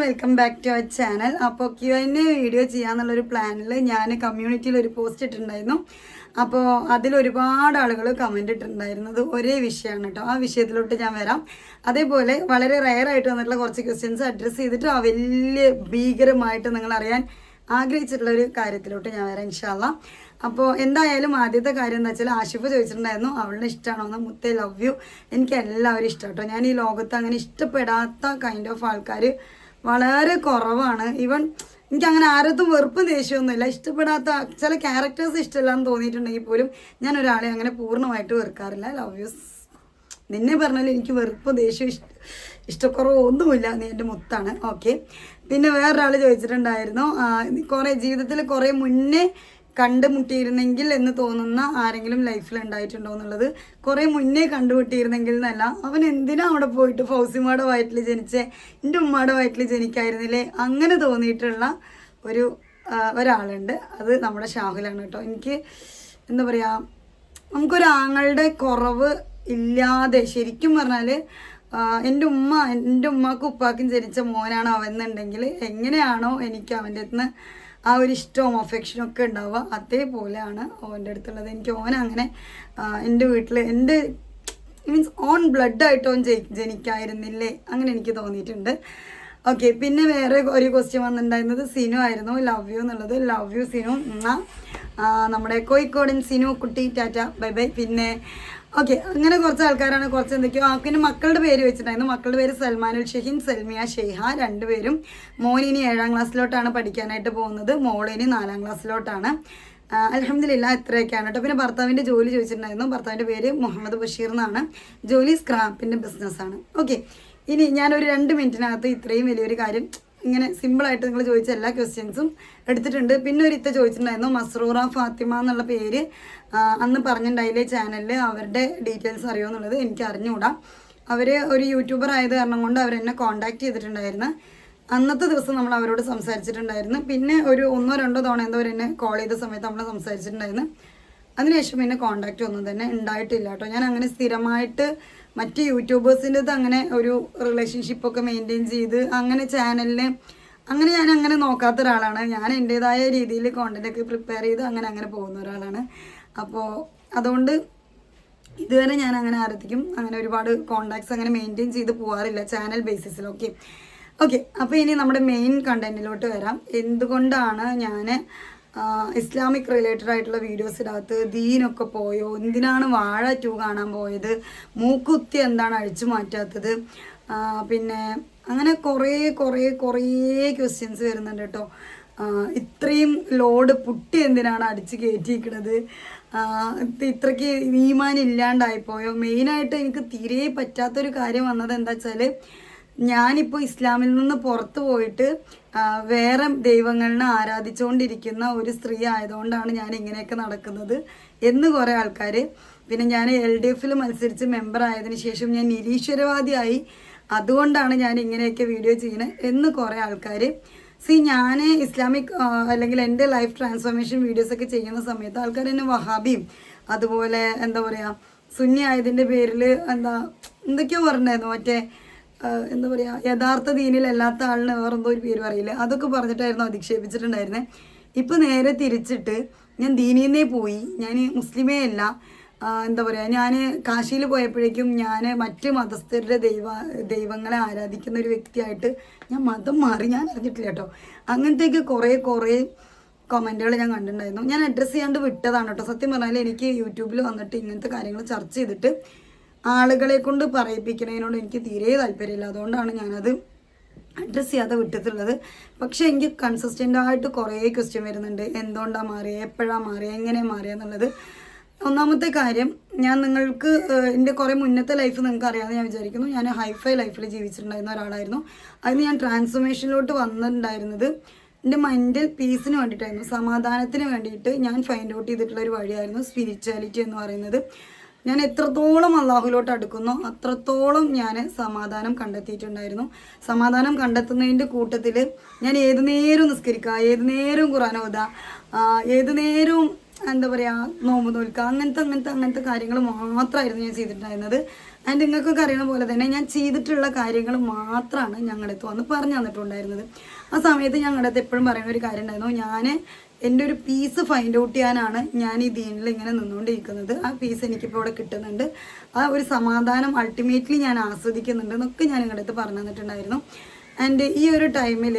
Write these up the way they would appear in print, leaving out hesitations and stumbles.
Welcome back to our channel. അപ്പോൾ Q&A video ചെയ്യാന്നുള്ളൊരു പ്ലാനിൽ ഞാൻ കമ്മ്യൂണിറ്റിയിൽ ഒരു പോസ്റ്റ് ഇട്ടിട്ടുണ്ടായിരുന്നു. അപ്പോൾ അതിലൊരുപാട് ആളുകൾ കമൻറ്റ് ഇട്ടിട്ടുണ്ടായിരുന്നത് ഒരേ വിഷയമാണ് കേട്ടോ. ആ വിഷയത്തിലോട്ട് ഞാൻ വരാം. അതേപോലെ വളരെ റയറായിട്ട് വന്നിട്ടുള്ള കുറച്ച് ക്വസ്റ്റ്യൻസ് അഡ്രസ്സ് ചെയ്തിട്ട് ആ വലിയ ഭീകരമായിട്ട് നിങ്ങൾ അറിയാൻ ആഗ്രഹിച്ചിട്ടുള്ളൊരു കാര്യത്തിലോട്ട് ഞാൻ വരാം ഇൻഷാ അല്ലാ. അപ്പോൾ എന്തായാലും ആദ്യത്തെ കാര്യം എന്താ വെച്ചാൽ ആഷിഫ് ചോദിച്ചിട്ടുണ്ടായിരുന്നു അവളുടെ ഇഷ്ടമാണോന്ന്. മുത്തേ ലവ് യു. എനിക്ക് എല്ലാവരും ഇഷ്ടം കേട്ടോ. ഞാൻ ഈ ലോകത്ത് അങ്ങനെ ഇഷ്ടപ്പെടാത്ത കൈൻഡ് ഓഫ് ആൾക്കാർ വളരെ കുറവാണ്. ഈവൻ എനിക്ക് അങ്ങനെ ആരത്തും വെറുപ്പും ദേഷ്യമൊന്നുമില്ല. ഇഷ്ടപ്പെടാത്ത ചില ക്യാരക്ടേഴ്സ് ഇഷ്ടമില്ല എന്ന് തോന്നിയിട്ടുണ്ടെങ്കിൽ പോലും ഞാൻ ഒരാളെ അങ്ങനെ പൂർണ്ണമായിട്ട് വെറുക്കാറില്ല. Love you. നിന്നെ പറഞ്ഞാലും എനിക്ക് വെറുപ്പ് ദേഷ്യം ഇഷ്ടക്കുറവ് ഒന്നുമില്ല. നീ എൻ്റെ മുത്താണ്. ഓക്കെ. പിന്നെ വേറൊരാൾ ചോദിച്ചിട്ടുണ്ടായിരുന്നു കുറേ ജീവിതത്തിൽ കുറേ മുന്നേ കണ്ടുമുട്ടിയിരുന്നെങ്കിൽ എന്ന് തോന്നുന്ന ആരെങ്കിലും ലൈഫിൽ ഉണ്ടായിട്ടുണ്ടോ എന്നുള്ളത്. കുറേ മുന്നേ കണ്ടുമുട്ടിയിരുന്നെങ്കിൽ എന്നല്ല, അവൻ എന്തിനാ അവിടെ പോയിട്ട് ഫൗസിമാടെ വയറ്റിൽ ജനിച്ചേ, എൻ്റെ ഉമ്മയുടെ വയറ്റിൽ ജനിക്കായിരുന്നില്ലേ, അങ്ങനെ തോന്നിയിട്ടുള്ള ഒരാളുണ്ട്. അത് നമ്മുടെ ഷാഹുലാണ് കേട്ടോ. എനിക്ക് എന്താ പറയുക, നമുക്കൊരു ആങ്ങളുടെ കുറവ് ഇല്ലാതെ ശരിക്കും പറഞ്ഞാൽ എൻ്റെ ഉമ്മാക്കും ഉപ്പാക്കും ജനിച്ച മോനാണ് അവൻ എന്നുണ്ടെങ്കിൽ എങ്ങനെയാണോ എനിക്ക് അവൻ്റെ അടുത്ത് ആ ഒരു ഇഷ്ടവും അഫെക്ഷനും ഒക്കെ ഉണ്ടാവുക അതേപോലെയാണ് ഓൻ്റെ അടുത്തുള്ളത്. എനിക്ക് ഓനങ്ങനെ എൻ്റെ വീട്ടിൽ എൻ്റെ മീൻസ് ഓൺ ബ്ലഡായിട്ട് ഓൻ ജനിക്കായിരുന്നില്ലേ, അങ്ങനെ എനിക്ക് തോന്നിയിട്ടുണ്ട്. ഓക്കെ. പിന്നെ വേറെ ഒരു ക്വസ്റ്റ്യൻ വന്നിട്ടുണ്ടായിരുന്നത് സിനു ആയിരുന്നു. ലവ് യു എന്നുള്ളത്. Love you Sinu. നമ്മുടെ കോഴിക്കോടൻ സിനു കുട്ടി ടാറ്റ ബൈ ബൈ. പിന്നെ ഓക്കെ, അങ്ങനെ കുറച്ച് ആൾക്കാരാണ് കുറച്ച് എന്തൊക്കെയോ. പിന്നെ മക്കളുടെ പേര് വെച്ചിട്ടുണ്ടായിരുന്നു. മക്കളുടെ പേര് സൽമാനുൽ ഷഹീൻ, സൽമിയ ഷെയ്ഹ. രണ്ടുപേരും. മോനിനി 7ാം ക്ലാസ്സിലോട്ടാണ് പഠിക്കാനായിട്ട് പോകുന്നത്, മോളിനി 4ാം ക്ലാസ്സിലോട്ടാണ്. അൽഹംദുലില്ലാ ഇത്രയൊക്കെയാണ് കേട്ടോ. പിന്നെ ഭർത്താവിൻ്റെ ജോലി ചോദിച്ചിട്ടുണ്ടായിരുന്നു. ഭർത്താവിൻ്റെ പേര് മുഹമ്മദ് ബഷീർ എന്നാണ്. ജോലി സ്ക്രാപ്പിൻ്റെ ബിസിനസ്സാണ്. ഓക്കെ. ഇനി ഞാനൊരു 2 മിനിറ്റിനകത്ത് ഇത്രയും വലിയൊരു കാര്യം ഇങ്ങനെ സിമ്പിളായിട്ട് നിങ്ങൾ ചോദിച്ച എല്ലാ ക്വസ്റ്റ്യൻസും എടുത്തിട്ടുണ്ട്. പിന്നെ ഒരു ചോദിച്ചിട്ടുണ്ടായിരുന്നു മസ്റൂറ ഫാത്തിമ എന്നുള്ള പേര് അന്ന് പറഞ്ഞിട്ടുണ്ടായില്ലേ ചാനലിൽ, അവരുടെ ഡീറ്റെയിൽസ് അറിയുമോ എന്നുള്ളത്. എനിക്ക് അറിഞ്ഞുകൂടാ. അവർ ഒരു യൂട്യൂബർ ആയത് കാരണം കൊണ്ട് അവരെന്നെ കോൺടാക്ട് ചെയ്തിട്ടുണ്ടായിരുന്നു. അന്നത്തെ ദിവസം നമ്മൾ അവരോട് സംസാരിച്ചിട്ടുണ്ടായിരുന്നു. പിന്നെ ഒരു 1-2 തവണ എന്തോ എന്നെ കോൾ ചെയ്ത സമയത്ത് നമ്മൾ സംസാരിച്ചിട്ടുണ്ടായിരുന്നു. അതിനുശേഷം പിന്നെ കോൺടാക്റ്റ് ഒന്നും തന്നെ ഉണ്ടായിട്ടില്ല കേട്ടോ. ഞാൻ അങ്ങനെ സ്ഥിരമായിട്ട് മറ്റ് യൂട്യൂബേഴ്സിൻ്റെത് അങ്ങനെ ഒരു റിലേഷൻഷിപ്പൊക്കെ മെയിൻറ്റെയിൻ ചെയ്ത് അങ്ങനെ ചാനലിന് അങ്ങനെ ഞാൻ അങ്ങനെ നോക്കാത്ത ഒരാളാണ്. ഞാൻ എൻ്റേതായ രീതിയിൽ കോണ്ടൻറ്റൊക്കെ പ്രിപ്പയർ ചെയ്ത് അങ്ങനെ പോകുന്ന ഒരാളാണ്. അപ്പോൾ അതുകൊണ്ട് ഇതുവരെ ഞാൻ അങ്ങനെ ആരത്തിക്കും അങ്ങനെ ഒരുപാട് കോണ്ടാക്ട്സ് അങ്ങനെ മെയിൻറ്റെയിൻ ചെയ്ത് പോകാറില്ല ചാനൽ ബേസിസിൽ. ഓക്കെ. അപ്പോൾ ഇനി നമ്മുടെ മെയിൻ കണ്ടൻറ്റിലോട്ട് വരാം. എന്തുകൊണ്ടാണ് ഞാൻ ഇസ്ലാമിക് റിലേറ്റഡ് ആയിട്ടുള്ള വീഡിയോസിനകത്ത് ദീനൊക്കെ പോയോ, എന്തിനാണ് വാഴ 2 കാണാൻ പോയത്, മൂക്കുത്തി എന്താണ് അഴിച്ചു മാറ്റാത്തത്, പിന്നെ അങ്ങനെ കുറേ ക്വസ്റ്റ്യൻസ് വരുന്നുണ്ട് കേട്ടോ. ഇത്രയും ലോഡ് പുട്ടി എന്തിനാണ് അടിച്ച് കയറ്റിയിരിക്കണത്, ഇത്രയ്ക്ക് ഈമാൻ ഇല്ലാണ്ടായിപ്പോയോ. മെയിനായിട്ട് എനിക്ക് തീരെ പറ്റാത്തൊരു കാര്യം വന്നത് എന്താ വെച്ചാൽ, ഞാനിപ്പോൾ ഇസ്ലാമിൽ നിന്ന് പുറത്തു പോയിട്ട് വേറെ ദൈവങ്ങളിനെ ആരാധിച്ചുകൊണ്ടിരിക്കുന്ന ഒരു സ്ത്രീ ആയതുകൊണ്ടാണ് ഞാൻ ഇങ്ങനെയൊക്കെ നടക്കുന്നത് എന്ന് കുറേ ആൾക്കാർ. പിന്നെ ഞാൻ LDF മത്സരിച്ച് മെമ്പർ ആയതിനു ശേഷം ഞാൻ നിരീശ്വരവാദിയായി, അതുകൊണ്ടാണ് ഞാൻ ഇങ്ങനെയൊക്കെ വീഡിയോ ചെയ്യുന്നത് എന്ന് കുറേ ആൾക്കാർ. ഞാൻ ഇസ്ലാമിക് അല്ലെങ്കിൽ എൻ്റെ ലൈഫ് ട്രാൻസ്ഫോർമേഷൻ വീഡിയോസൊക്കെ ചെയ്യുന്ന സമയത്ത് ആൾക്കാർ എന്നെ വഹാബിയും അതുപോലെ എന്താ പറയുക സുന്നി ആയതിൻ്റെ പേരിൽ എന്തൊക്കെയോ പറഞ്ഞിട്ടുണ്ടായിരുന്നു. മറ്റേ എന്താ പറയുക യഥാർത്ഥ ദീനിലല്ലാത്ത ആളിന് വേറെന്തോ ഒരു പേര് പറയില്ല, അതൊക്കെ പറഞ്ഞിട്ടായിരുന്നു അധിക്ഷേപിച്ചിട്ടുണ്ടായിരുന്നത്. ഇപ്പോൾ നേരെ തിരിച്ചിട്ട് ഞാൻ ദീനീന്നേ പോയി, ഞാൻ മുസ്ലിമേ അല്ല. എന്താ പറയുക, ഞാൻ കാശിയിൽ പോയപ്പോഴേക്കും ഞാൻ മറ്റ് മതസ്ഥരുടെ ദൈവങ്ങളെ ആരാധിക്കുന്ന ഒരു വ്യക്തിയായിട്ട് ഞാൻ മതം മാറി. ഞാൻ അറിഞ്ഞിട്ടില്ല കേട്ടോ. അങ്ങനത്തെയൊക്കെ കുറേ കമൻറ്റുകൾ ഞാൻ കണ്ടിട്ടുണ്ടായിരുന്നു. ഞാൻ അഡ്രസ്സ് ചെയ്യാണ്ട് വിട്ടതാണ് കേട്ടോ. സത്യം പറഞ്ഞാൽ എനിക്ക് യൂട്യൂബിൽ വന്നിട്ട് ഇങ്ങനത്തെ കാര്യങ്ങൾ ചർച്ച ചെയ്തിട്ട് ആളുകളെ കൊണ്ട് പറയിപ്പിക്കുന്നതിനോട് എനിക്ക് തീരെ താല്പര്യമില്ല. അതുകൊണ്ടാണ് ഞാനത് അഡ്രസ്സ് ചെയ്യാതെ വിട്ടിട്ടുള്ളത്. പക്ഷേ എനിക്ക് കൺസിസ്റ്റൻ്റായിട്ട് കുറേ ക്വസ്റ്റ്യൻ വരുന്നുണ്ട്. എന്തുകൊണ്ടാണ് മാറിയത്, എപ്പോഴാണ് മാറിയത്, എങ്ങനെ മാറിയെന്നുള്ളത്. ഒന്നാമത്തെ കാര്യം, ഞാൻ നിങ്ങൾക്ക് എൻ്റെ കുറേ മുന്നത്തെ ലൈഫ് നിങ്ങൾക്ക് അറിയാമെന്ന് ഞാൻ വിചാരിക്കുന്നു. ഞാൻ ഹൈഫൈ ലൈഫിൽ ജീവിച്ചിട്ടുണ്ടായിരുന്ന ഒരാളായിരുന്നു. അതിന് ഞാൻ ട്രാൻസ്ഫോർമേഷനിലോട്ട് വന്നിട്ടുണ്ടായിരുന്നത് എൻ്റെ മെൻ്റൽ പീസിന് വേണ്ടിയിട്ടായിരുന്നു, സമാധാനത്തിന് വേണ്ടിയിട്ട് ഞാൻ ഫൈൻഡ് ഔട്ട് ചെയ്തിട്ടുള്ള ഒരു വഴിയായിരുന്നു സ്പിരിച്വാലിറ്റി എന്ന് പറയുന്നത്. ഞാൻ എത്രത്തോളം അള്ളാഹുലോട്ട് അടുക്കുന്നോ അത്രത്തോളം ഞാൻ സമാധാനം കണ്ടെത്തിയിട്ടുണ്ടായിരുന്നു. സമാധാനം കണ്ടെത്തുന്നതിൻ്റെ കൂട്ടത്തിൽ ഞാൻ ഏതു നേരവും നിസ്കരിക്കുക, ഏതു നേരവും ഖുർആൻ ഓതുക, ഏതു നേരവും എന്താ പറയുക നോമ്പ് നോൽക്കുക, അങ്ങനത്തെ കാര്യങ്ങൾ മാത്രമായിരുന്നു ഞാൻ ചെയ്തിട്ടുണ്ടായിരുന്നത്. ആൻഡ് നിങ്ങൾക്കൊക്കെ അറിയുന്ന പോലെ തന്നെ ഞാൻ ചെയ്തിട്ടുള്ള കാര്യങ്ങൾ മാത്രമാണ് ഞങ്ങളുടെ അടുത്ത് വന്ന് പറഞ്ഞു തന്നിട്ടുണ്ടായിരുന്നത്. ആ സമയത്ത് ഞങ്ങളുടെ അടുത്ത് എപ്പോഴും പറയുന്ന ഒരു കാര്യം ഉണ്ടായിരുന്നു, ഞാൻ എൻ്റെ ഒരു പീസ് ഫൈൻഡ് ഔട്ട് ചെയ്യാനാണ് ഞാൻ ഈ ദീനിൽ ഇങ്ങനെ നിന്നുകൊണ്ടിരിക്കുന്നത്. ആ പീസ് എനിക്കിപ്പോൾ ഇവിടെ കിട്ടുന്നുണ്ട്, ആ ഒരു സമാധാനം അൾട്ടിമേറ്റ്ലി ഞാൻ ആസ്വദിക്കുന്നുണ്ട് എന്നൊക്കെ ഞാൻ നിങ്ങളുടെ അടുത്ത് പറഞ്ഞു തന്നിട്ടുണ്ടായിരുന്നു. ആൻഡ് ഈ ഒരു ടൈമിൽ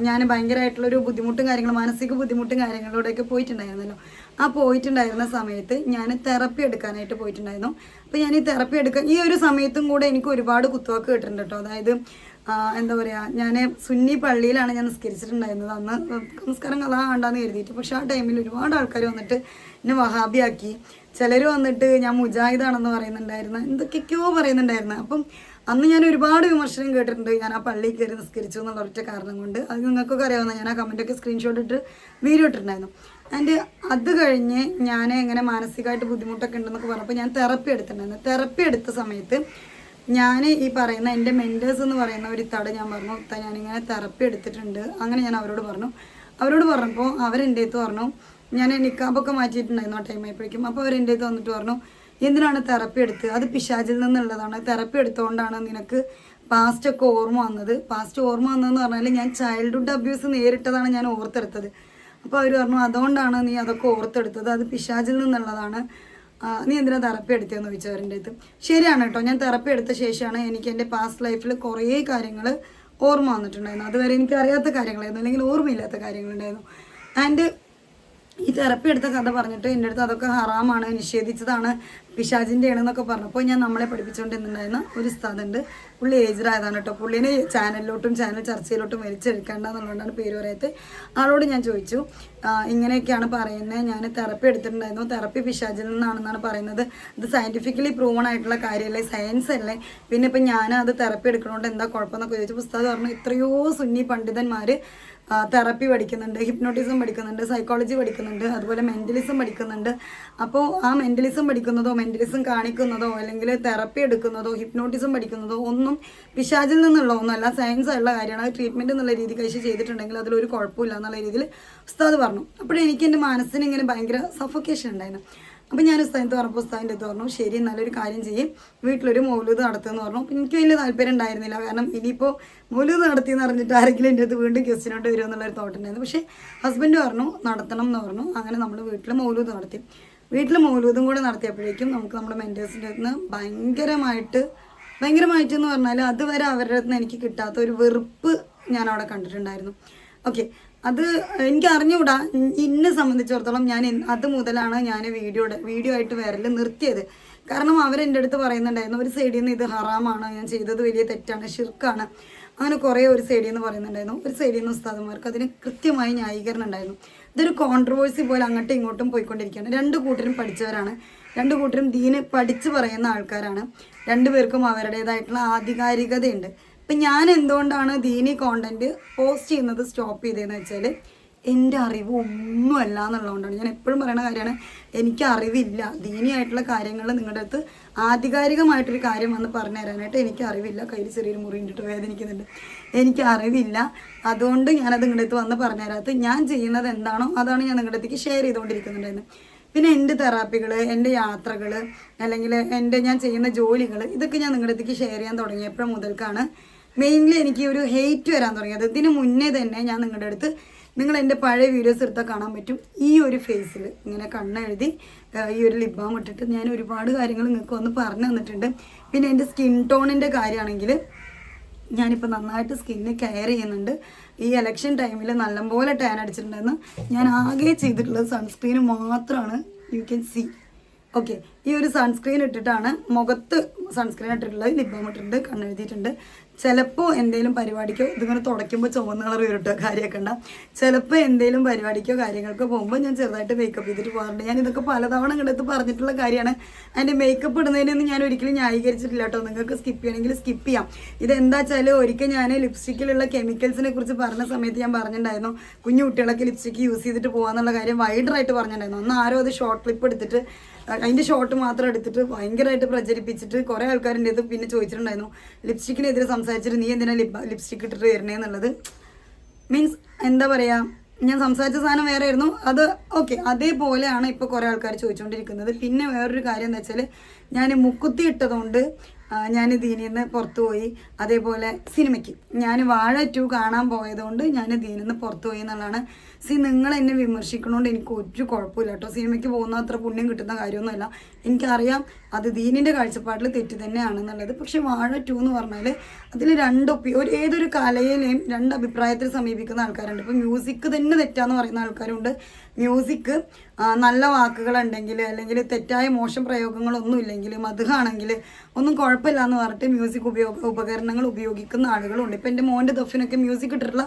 ഞാൻ ഭയങ്കരമായിട്ടുള്ളൊരു ബുദ്ധിമുട്ടും കാര്യങ്ങളും മാനസിക ബുദ്ധിമുട്ടും കാര്യങ്ങളിലൂടെയൊക്കെ പോയിട്ടുണ്ടായിരുന്നല്ലോ. ആ പോയിട്ടുണ്ടായിരുന്ന സമയത്ത് ഞാൻ തെറപ്പി എടുക്കാനായിട്ട് പോയിട്ടുണ്ടായിരുന്നു. അപ്പോൾ ഞാൻ ഈ തെറപ്പി എടുക്കാൻ ഈ ഒരു സമയത്തും കൂടെ എനിക്ക് ഒരുപാട് കുത്തുവാക്ക് കിട്ടുന്നുണ്ട് കേട്ടോ. അതായത് എന്താ പറയുക, ഞാൻ സുന്നി പള്ളിയിലാണ് ഞാൻ നിസ്കരിച്ചിട്ടുണ്ടായിരുന്നത്. അന്ന് നമസ്കാരം കഥ കണ്ടാന്ന് കരുതിയിട്ട്. പക്ഷെ ആ ടൈമിൽ ഒരുപാട് ആൾക്കാർ വന്നിട്ട് എന്നെ വഹാബിയാക്കി. ചിലർ വന്നിട്ട് ഞാൻ മുജാഹിദാണെന്ന് പറയുന്നുണ്ടായിരുന്നു, എന്തൊക്കെയൊക്കെയോ പറയുന്നുണ്ടായിരുന്നു. അപ്പം അന്ന് ഞാൻ ഒരുപാട് വിമർശനം കേട്ടിട്ടുണ്ട്, ഞാൻ ആ പള്ളിയിൽ കയറി നിസ്കരിച്ചു എന്നുള്ള ഒറ്റ കാരണം കൊണ്ട്. അത് നിങ്ങൾക്കൊക്കെ അറിയാവുന്ന, ഞാൻ ആ കമൻറ്റൊക്കെ സ്ക്രീൻഷോട്ട് ഇട്ട് വീഡിയോ ഇട്ടിട്ടുണ്ടായിരുന്നു. ആൻഡ് അത് കഴിഞ്ഞ് ഞാൻ ഇങ്ങനെ മാനസികമായിട്ട് ബുദ്ധിമുട്ടൊക്കെ ഉണ്ടെന്നൊക്കെ പറഞ്ഞപ്പോൾ ഞാൻ തെറപ്പി എടുത്തിട്ടുണ്ടായിരുന്നു. തെറപ്പി എടുത്ത സമയത്ത് ഞാൻ ഈ പറയുന്ന എൻ്റെ മെൻറ്റേഴ്സ് എന്ന് പറയുന്ന ഒരു ഇത്താട് ഞാൻ പറഞ്ഞു, ഇത്ത ഞാനിങ്ങനെ തെറപ്പി എടുത്തിട്ടുണ്ട്. അങ്ങനെ ഞാൻ അവരോട് പറഞ്ഞപ്പോൾ അവരെൻ്റെ അടുത്ത് പറഞ്ഞു, ഞാൻ നിക്കാബൊക്കെ മാറ്റിയിട്ടുണ്ടായിരുന്നു ആ ടൈം ആയപ്പോഴേക്കും. അപ്പോൾ അവരെൻ്റെ അടുത്ത് വന്നിട്ട് പറഞ്ഞു, എന്തിനാണ് തെറപ്പി എടുത്ത്, അത് പിശാചിൽ നിന്നുള്ളതാണ്, തെറപ്പി എടുത്തുകൊണ്ടാണ് നിനക്ക് പാസ്റ്റൊക്കെ ഓർമ്മ വന്നത്. പാസ്റ്റ് ഓർമ്മ വന്നതെന്ന് പറഞ്ഞാൽ ഞാൻ ചൈൽഡ്ഹുഡ് അബ്യൂസ് നേരിട്ടതാണ് ഞാൻ ഓർത്തെടുത്തത്. അപ്പോൾ അവർ പറഞ്ഞു, അതുകൊണ്ടാണ് നീ അതൊക്കെ ഓർത്തെടുത്തത്, അത് പിശാചിൽ നിന്നുള്ളതാണ്, നീ എന്തിനാ തെറപ്പി എടുത്തതെന്ന് ചോദിച്ചു അവരുടെ അടുത്ത്. ശരിയാണ് കേട്ടോ, ഞാൻ തെറപ്പി എടുത്ത ശേഷമാണ് എനിക്ക് എൻ്റെ പാസ്റ്റ് ലൈഫിൽ കുറേ കാര്യങ്ങൾ ഓർമ്മ വന്നിട്ടുണ്ടായിരുന്നു. അതുവരെ എനിക്ക് അറിയാത്ത കാര്യങ്ങളായിരുന്നു, അല്ലെങ്കിൽ ഓർമ്മയില്ലാത്ത കാര്യങ്ങളുണ്ടായിരുന്നു. ആൻഡ് ഈ തെറപ്പി എടുത്ത കഥ പറഞ്ഞിട്ട് എൻ്റെ അടുത്ത് അതൊക്കെ ഹറാമാണ്, നിഷേധിച്ചതാണ്, പിശാചിൻ്റെ ആണെന്നൊക്കെ പറഞ്ഞപ്പോൾ ഞാൻ നമ്മളെ പഠിപ്പിച്ചുകൊണ്ടിരുന്നുണ്ടായിരുന്ന ഒരു ഉസ്താദുണ്ട്. പുള്ളി ഏജ്ഡ് ആയതാണ് കേട്ടോ. പുള്ളിനെ ചാനൽ ചർച്ചയിലോട്ടും വലിച്ചെടുക്കേണ്ടെന്നുള്ളതുകൊണ്ടാണ് പേര് പറയാത്തത്. ആളോട് ഞാൻ ചോദിച്ചു, ഇങ്ങനെയൊക്കെയാണ് പറയുന്നത്, ഞാൻ തെറപ്പി എടുത്തിട്ടുണ്ടായിരുന്നു, തെറപ്പി പിശാചിൽ നിന്നാണെന്നാണ് പറയുന്നത്, ഇത് സയൻറ്റിഫിക്കലി പ്രൂവൺ ആയിട്ടുള്ള കാര്യമല്ലേ, സയൻസ് അല്ലേ, പിന്നെ ഇപ്പം ഞാൻ അത് തെറപ്പി എടുക്കണോണ്ട് എന്താ കുഴപ്പമെന്നൊക്കെ ചോദിച്ചു. ഉസ്താദ് പറഞ്ഞു, എത്രയോ സുന്നി പണ്ഡിതന്മാർ തെറപ്പി പഠിക്കുന്നുണ്ട്, ഹിപ്നോട്ടിസം പഠിക്കുന്നുണ്ട്, സൈക്കോളജി പഠിക്കുന്നുണ്ട്, അതുപോലെ മെൻ്റലിസം പഠിക്കുന്നുണ്ട്. അപ്പോൾ ആ മെൻ്റലിസം പഠിക്കുന്നതോ മെൻ്റലിസം കാണിക്കുന്നതോ അല്ലെങ്കിൽ തെറപ്പി എടുക്കുന്നതോ ഹിപ്നോട്ടിസം പഠിക്കുന്നതോ ഒന്നും പിശാചിൽ നിന്നുള്ള ഒന്നുമല്ല, സയൻസ് ആയിട്ടുള്ള കാര്യമാണ്. അത് ട്രീറ്റ്മെൻറ്റ് എന്നുള്ള രീതി കഴിച്ച് ചെയ്തിട്ടുണ്ടെങ്കിൽ അതിലൊരു കുഴപ്പമില്ല എന്നുള്ള രീതിയിൽ ഉസ്താദ് പറഞ്ഞു. അപ്പോഴെനിക്ക് എൻ്റെ മനസ്സിന് ഇങ്ങനെ ഭയങ്കര സഫോക്കേഷൻ ഉണ്ടായിരുന്നു. അപ്പം ഞാൻ ഉസ്താദിൻ്റെ പറഞ്ഞപ്പോൾ ഉസ്താദിൻ്റെ അടുത്ത് പറഞ്ഞു, ശരി നല്ലൊരു കാര്യം ചെയ്യും, വീട്ടിലൊരു മൗലൂദ് നടത്തുമെന്ന് പറഞ്ഞു. അപ്പം എനിക്ക് വലിയ താല്പര്യം ഉണ്ടായിരുന്നില്ല, കാരണം ഇനിയിപ്പോൾ മൗലൂദ് നടത്തിയെന്ന് പറഞ്ഞിട്ട് ആരെങ്കിലും എൻ്റെ അടുത്ത് വീണ്ടും ക്വസ്റ്റ്യനോട്ട് വരുമോ എന്നുള്ളൊരു തോട്ടുണ്ടായിരുന്നു. പക്ഷേ ഹസ്ബൻഡ് പറഞ്ഞു നടത്തണം എന്ന് പറഞ്ഞു. അങ്ങനെ നമ്മൾ വീട്ടിൽ മൗലൂദ് നടത്തി. വീട്ടിൽ മൗലൂദും കൂടെ നടത്തിയപ്പോഴേക്കും നമുക്ക് നമ്മുടെ മെൻറ്റേഴ്സിൻ്റെ അടുത്ത് നിന്ന് ഭയങ്കരമായിട്ടെന്ന് പറഞ്ഞാൽ അതുവരെ അവരുടെ അടുത്ത് നിന്ന് എനിക്ക് കിട്ടാത്ത ഒരു വെറുപ്പ് ഞാൻ അവിടെ കണ്ടിട്ടുണ്ടായിരുന്നു. ഓക്കെ, അത് എനിക്ക് അറിഞ്ഞുകൂടാ. എന്നെ സംബന്ധിച്ചിടത്തോളം ഞാൻ അത് മുതലാണ് ഞാൻ വീഡിയോ ആയിട്ട് വരൽ നിർത്തിയത്. കാരണം അവരെൻ്റെ അടുത്ത് പറയുന്നുണ്ടായിരുന്നു, ഒരു സൈഡിൽ നിന്ന് ഇത് ഹറാമാണ്, ഞാൻ ചെയ്തത് വലിയ തെറ്റാണ്, ഷിർക്കാണ്, അങ്ങനെ കുറേ ഒരു സൈഡിൽ നിന്ന് പറയുന്നുണ്ടായിരുന്നു. ഒരു സൈഡിൽ നിന്ന് ഉസ്താദന്മാർക്ക് അതിന് കൃത്യമായി ന്യായീകരണം ഉണ്ടായിരുന്നു. ഇതൊരു കോൺട്രവേഴ്സി പോലെ അങ്ങോട്ടും ഇങ്ങോട്ടും പോയിക്കൊണ്ടിരിക്കുകയാണ്. രണ്ട് കൂട്ടരും പഠിച്ചവരാണ്, രണ്ട് കൂട്ടരും ദീന് പഠിച്ച് പറയുന്ന ആൾക്കാരാണ്, രണ്ടുപേർക്കും അവരുടേതായിട്ടുള്ള ആധികാരികതയുണ്ട്. ഇപ്പം ഞാൻ എന്തുകൊണ്ടാണ് ദീനി കോണ്ടൻറ്റ് പോസ്റ്റ് ചെയ്യുന്നത് സ്റ്റോപ്പ് ചെയ്തതെന്ന് വെച്ചാൽ എൻ്റെ അറിവ് ഒന്നുമല്ല എന്നുള്ളതുകൊണ്ടാണ്. ഞാൻ എപ്പോഴും പറയുന്ന കാര്യമാണ്, എനിക്ക് അറിവില്ല, ദീനിയായിട്ടുള്ള കാര്യങ്ങൾ നിങ്ങളുടെ അടുത്ത് ആധികാരികമായിട്ടൊരു കാര്യം വന്ന് പറഞ്ഞു തരാനായിട്ട് എനിക്ക് അറിവില്ല. കയ്യിൽ ചെറിയൊരു മുറി ഇട്ടിട്ട് വേദനിക്കുന്നുണ്ട്, എനിക്ക് അറിവില്ല. അതുകൊണ്ട് ഞാനത് നിങ്ങളുടെ അടുത്ത് വന്ന് പറഞ്ഞു തരാത്ത, ഞാൻ ചെയ്യുന്നത് എന്താണോ അതാണ് ഞാൻ നിങ്ങളുടെ അടുത്തേക്ക് ഷെയർ ചെയ്തുകൊണ്ടിരിക്കുന്നുണ്ടായിരുന്നു. പിന്നെ എൻ്റെ തെറാപ്പികൾ, എൻ്റെ യാത്രകൾ, അല്ലെങ്കിൽ ഞാൻ ചെയ്യുന്ന ജോലികൾ, ഇതൊക്കെ ഞാൻ നിങ്ങളുടെ അടുത്തേക്ക് ഷെയർ ചെയ്യാൻ തുടങ്ങിയപ്പോൾ മുതൽക്കാണ് മെയിൻലി എനിക്ക് ഒരു ഹെയ്റ്റ് വരാൻ തുടങ്ങിയത്. ഇതിന് മുന്നേ തന്നെ ഞാൻ നിങ്ങളുടെ അടുത്ത്, നിങ്ങൾ എൻ്റെ പഴയ വീഡിയോസ് എടുത്താൽ കാണാൻ പറ്റും, ഈ ഒരു ഫേസിൽ ഇങ്ങനെ കണ്ണെഴുതി ഈ ഒരു ലിപ് ബാം ഇട്ടിട്ട് ഞാൻ ഒരുപാട് കാര്യങ്ങൾ നിങ്ങൾക്ക് ഒന്ന് പറഞ്ഞു തന്നിട്ടുണ്ട്. പിന്നെ എൻ്റെ സ്കിൻ ടോണിൻ്റെ കാര്യമാണെങ്കിൽ ഞാനിപ്പോൾ നന്നായിട്ട് സ്കിന്ന് കെയർ ചെയ്യുന്നുണ്ട്. ഈ ഇലക്ഷൻ ടൈമിൽ നല്ലപോലെ ടാൻ അടിച്ചിട്ടുണ്ടായിരുന്നു. ഞാൻ ആകെ ചെയ്തിട്ടുള്ളത് സൺസ്ക്രീൻ മാത്രമാണ്. You can see. ഓക്കെ, ഈ ഒരു സൺസ്ക്രീൻ ഇട്ടിട്ടാണ്, മുഖത്ത് സൺസ്ക്രീൻ ഇട്ടിട്ടുള്ളത്, ലിപ് ബാം ഇട്ടിട്ടുണ്ട്, കണ്ണെഴുതിയിട്ടുണ്ട്. ചിലപ്പോൾ എന്തെങ്കിലും പരിപാടിക്കോ, ഇതിങ്ങനെ തുടയ്ക്കുമ്പോൾ ചുവന്ന കളർ വരട്ടോ കാര്യമൊക്കെ ഉണ്ടാകും. ചിലപ്പോൾ എന്തെങ്കിലും പരിപാടിക്കോ കാര്യങ്ങൾക്കോ പോകുമ്പോൾ ഞാൻ ചെറുതായിട്ട് മേക്കപ്പ് ചെയ്തിട്ട് പോകാറുണ്ട്. ഞാൻ ഇതൊക്കെ പലതവണ ഇങ്ങോട്ട് പറഞ്ഞിട്ടുള്ള കാര്യമാണ്. അതിൻ്റെ മേക്കപ്പ് ഇടുന്നതിനൊന്നും ഞാൻ ഒരിക്കലും ന്യായീകരിച്ചിട്ടില്ല കേട്ടോ. നിങ്ങൾക്ക് സ്കിപ്പ് ചെയ്യണമെങ്കിൽ സ്കിപ്പ് ചെയ്യാം. ഇതെന്താ വെച്ചാൽ ഒരിക്കൽ ഞാൻ ലിപ്സ്റ്റിക്കിലുള്ള കെമിക്കൽസിനെ കുറിച്ച് പറഞ്ഞ സമയത്ത് ഞാൻ പറഞ്ഞിട്ടുണ്ടായിരുന്നു, കുഞ്ഞു കുട്ടികളൊക്കെ ലിപ്സ്റ്റിക്ക് യൂസ് ചെയ്തിട്ട് പോകാമെന്നുള്ള കാര്യം വൈഡറായിട്ട് പറഞ്ഞിട്ടുണ്ടായിരുന്നു. അന്ന് ആരോ അത് ഷോർട്ട് ക്ലിപ്പ് എടുത്തിട്ട് അതിൻ്റെ ഷോർട്ട് മാത്രം എടുത്തിട്ട് ഭയങ്കരമായിട്ട് പ്രചരിപ്പിച്ചിട്ട് കുറേ ആൾക്കാരുടെ ഇത് പിന്നെ ചോദിച്ചിട്ടുണ്ടായിരുന്നു, ലിപ്സ്റ്റിക്കിനെതിരെ സംസാരിച്ചിട്ട് നീ എന്തിനാ ലിപ്സ്റ്റിക്ക് ഇട്ടിട്ട് വരണേന്നുള്ളത്. മീൻസ് എന്താ പറയുക, ഞാൻ സംസാരിച്ച സാധനം വേറെ ആയിരുന്നു അത്. ഓക്കെ, അതേപോലെയാണ് ഇപ്പോൾ കുറേ ആൾക്കാർ ചോദിച്ചുകൊണ്ടിരിക്കുന്നത്. പിന്നെ വേറൊരു കാര്യം എന്താ വെച്ചാൽ, ഞാൻ മുക്കുത്തി ഇട്ടതുകൊണ്ട് ഞാൻ ദീനിൽ നിന്ന് പുറത്തു പോയി. അതേപോലെ സിനിമയ്ക്ക് ഞാൻ വാഴ 2 കാണാൻ പോയതുകൊണ്ട് ഞാൻ ദീനിൽ നിന്ന് പുറത്തു പോയി എന്നുള്ളതാണ്. നിങ്ങൾ എന്നെ വിമർശിക്കണോണ്ട് എനിക്ക് ഒരു കുഴപ്പമില്ല കേട്ടോ. സിനിമയ്ക്ക് പോകുന്ന അത്ര പുണ്യം കിട്ടുന്ന കാര്യമൊന്നുമല്ല. എനിക്കറിയാം അത് ദീനിൻ്റെ കാഴ്ചപ്പാടിൽ തെറ്റ് തന്നെയാണെന്നുള്ളത്. പക്ഷെ വാഴ 2 എന്ന് പറഞ്ഞാൽ അതിൽ ഏതൊരു കലയിലെയും 2 അഭിപ്രായത്തിൽ സമീപിക്കുന്ന ആൾക്കാരുണ്ട്. ഇപ്പോൾ മ്യൂസിക് തന്നെ തെറ്റാന്ന് പറയുന്ന ആൾക്കാരുണ്ട്. മ്യൂസിക് നല്ല വാക്കുകളുണ്ടെങ്കിൽ, അല്ലെങ്കിൽ തെറ്റായ മോശം പ്രയോഗങ്ങളൊന്നും ഇല്ലെങ്കിൽ, മധുഹാണെങ്കിൽ ഒന്നും കുഴപ്പമില്ല എന്ന് പറഞ്ഞിട്ട് മ്യൂസിക് ഉപകരണങ്ങൾ ഉപയോഗിക്കുന്ന ആളുകളുണ്ട്. ഇപ്പം എൻ്റെ മോൻ്റെ ദഫിനൊക്കെ മ്യൂസിക് ഇട്ടിട്ടുള്ള